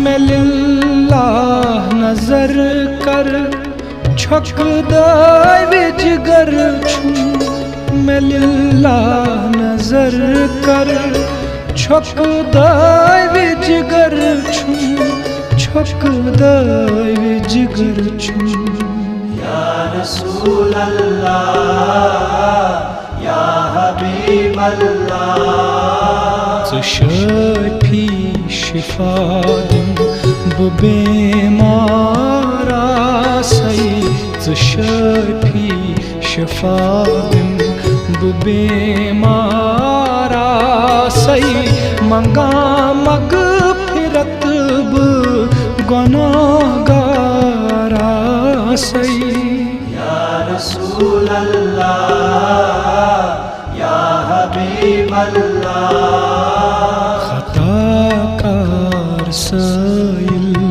میں للہ نظر کر چھک دائے جگر چھو میں للہ نظر کر چھک دائے جگر چھو چھک دائے جگر چھو یا رسول اللہ یا حبیب اللہ ژٕ شٲفی شفا دِم بہٕ بیمار آسَے ژٕ شٲفی شفا دِم بہٕ بیمار آسَے منٛگان مغفرت بہٕ گۄناہگار آسَے یا رسول اللہ یا حبیب اللہ خطا کار سائل